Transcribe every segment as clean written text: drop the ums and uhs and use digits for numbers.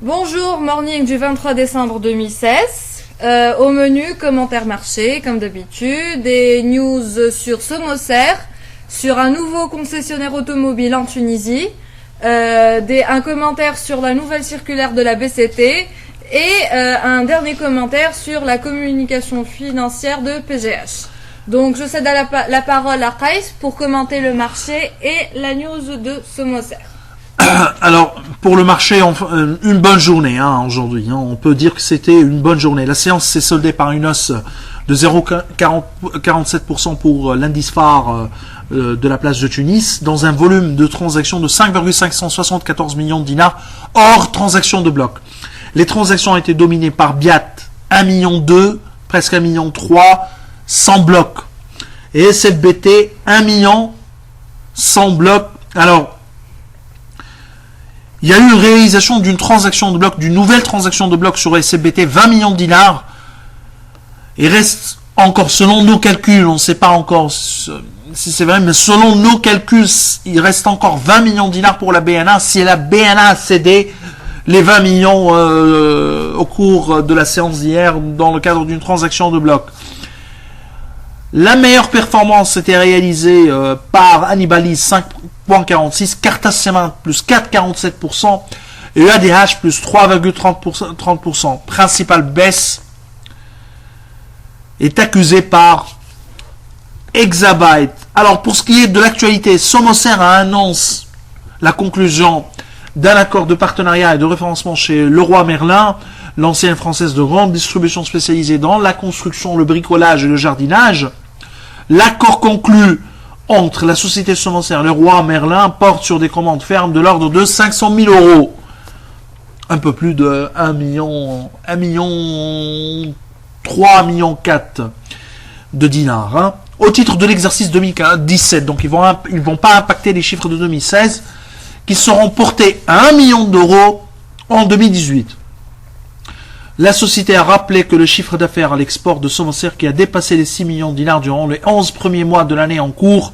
Bonjour, morning du 23 décembre 2016. Au menu, commentaires marché, comme d'habitude, des news sur Somoser, sur un nouveau concessionnaire automobile en Tunisie, un commentaire sur la nouvelle circulaire de la BCT et un dernier commentaire sur la communication financière de PGH. Donc je cède la parole à Kais pour commenter le marché et la news de Somoser. Alors, pour le marché, une bonne journée aujourd'hui. On peut dire que c'était une bonne journée. La séance s'est soldée par une hausse de 0,47% pour l'indice phare de la place de Tunis, dans un volume de transactions de 5,574 millions de dinars, hors transactions de bloc. Les transactions ont été dominées par Biat, 1,2 million, presque 1,3 million, sans bloc. Et SFBT, 1 million, sans bloc. Alors, il y a eu une réalisation d'une transaction de bloc, d'une nouvelle transaction de bloc sur SFBT, 20 millions de dinars. Il reste encore, selon nos calculs, on ne sait pas encore si c'est vrai, mais selon nos calculs, il reste encore 20 millions de dinars pour la BNA. Si la BNA a cédé les 20 millions au cours de la séance d'hier dans le cadre d'une transaction de bloc. La meilleure performance était réalisée par Annibalis, 5,46%, Cartas plus 4,47% et EADH plus 3,30%. Principale baisse est accusée par Exabyte. Alors pour ce qui est de l'actualité, Somoser annonce la conclusion d'un accord de partenariat et de référencement chez Leroy Merlin, l'ancienne française de grande distribution spécialisée dans la construction, le bricolage et le jardinage. L'accord conclu entre la société Somoser et Leroy Merlin porte sur des commandes fermes de l'ordre de 500 000 euros. Un peu plus de 1 million 3 millions 4 de dinars. Au titre de l'exercice 2017, donc ils vont pas impacter les chiffres de 2016, qui seront portés à 1 million d'euros en 2018. La société a rappelé que le chiffre d'affaires à l'export de Somoser, qui a dépassé les 6 millions de dinars durant les 11 premiers mois de l'année en cours.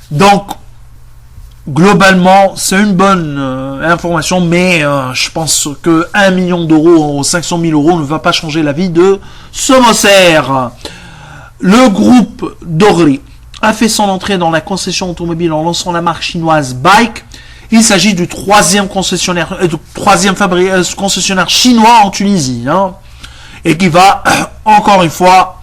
Donc, globalement, c'est une bonne information, mais je pense que 1 million d'euros ou 500 000 euros ne va pas changer la vie de Somoser. Le groupe Dogri a fait son entrée dans la concession automobile en lançant la marque chinoise Bike. Il s'agit du troisième concessionnaire chinois en Tunisie, et qui va encore une fois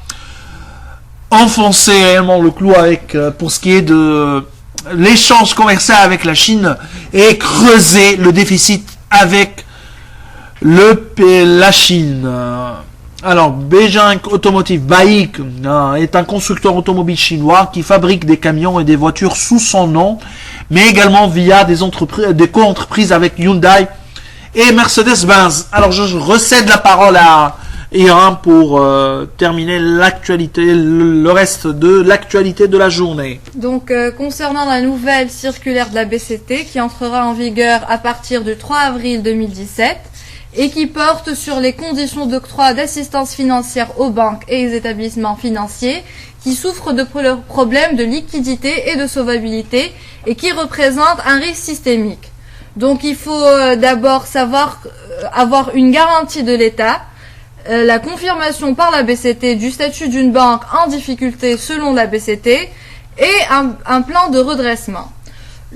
enfoncer réellement le clou avec pour ce qui est de l'échange commercial avec la Chine et creuser le déficit avec la Chine. Alors, Beijing Automotive Bike est un constructeur automobile chinois qui fabrique des camions et des voitures sous son nom, mais également via des co-entreprises avec Hyundai et Mercedes-Benz. Alors, je recède la parole à Iran pour terminer l'actualité, le reste de l'actualité de la journée. Donc, concernant la nouvelle circulaire de la BCT qui entrera en vigueur à partir du 3 avril 2017, et qui porte sur les conditions d'octroi d'assistance financière aux banques et aux établissements financiers qui souffrent de problèmes de liquidité et de solvabilité et qui représentent un risque systémique. Donc il faut d'abord avoir une garantie de l'État, la confirmation par la BCT du statut d'une banque en difficulté selon la BCT et un plan de redressement.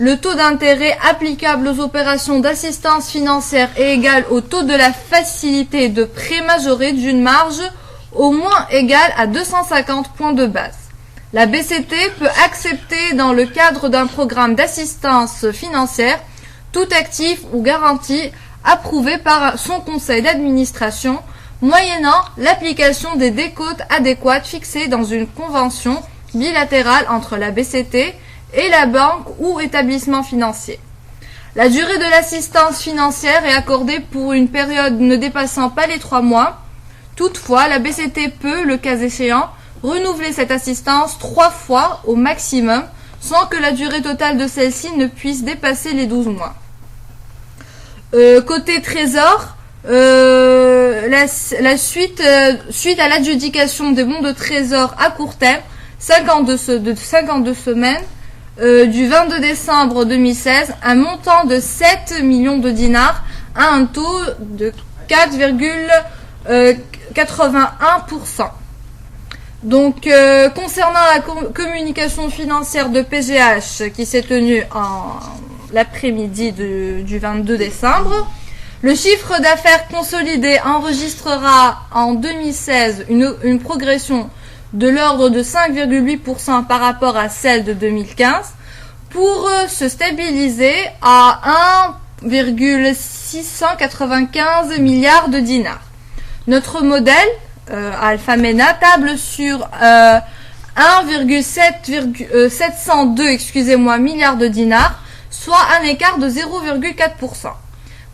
Le taux d'intérêt applicable aux opérations d'assistance financière est égal au taux de la facilité de prêt majoré d'une marge au moins égale à 250 points de base. La BCT peut accepter dans le cadre d'un programme d'assistance financière tout actif ou garantie approuvé par son conseil d'administration, moyennant l'application des décotes adéquates fixées dans une convention bilatérale entre la BCT et la banque ou établissement financier. La durée de l'assistance financière est accordée pour une période ne dépassant pas les 3 mois. Toutefois, la BCT peut, le cas échéant, renouveler cette assistance 3 fois au maximum, sans que la durée totale de celle-ci ne puisse dépasser les 12 mois. Côté trésor, suite à l'adjudication des bons de trésor à court terme, 52 semaines, du 22 décembre 2016, un montant de 7 millions de dinars à un taux de 4,81%. Donc, concernant la communication financière de PGH qui s'est tenue l'après-midi du 22 décembre, le chiffre d'affaires consolidé enregistrera en 2016 une progression de l'ordre de 5,8% par rapport à celle de 2015 pour se stabiliser à 1,695 milliards de dinars. Notre modèle Alpha MENA table sur 1,702 milliards de dinars, soit un écart de 0,4%.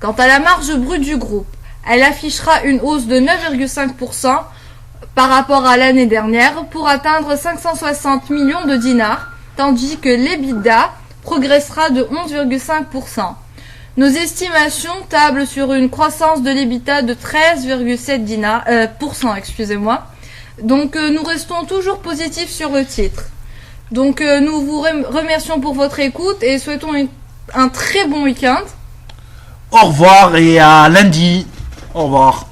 Quant à la marge brute du groupe, elle affichera une hausse de 9,5% par rapport à l'année dernière pour atteindre 560 millions de dinars, tandis que l'EBITDA progressera de 11,5%. Nos estimations tablent sur une croissance de l'EBITDA de 13,7%. Donc nous restons toujours positifs sur le titre. Donc nous vous remercions pour votre écoute et souhaitons un très bon week-end. Au revoir et à lundi. Au revoir.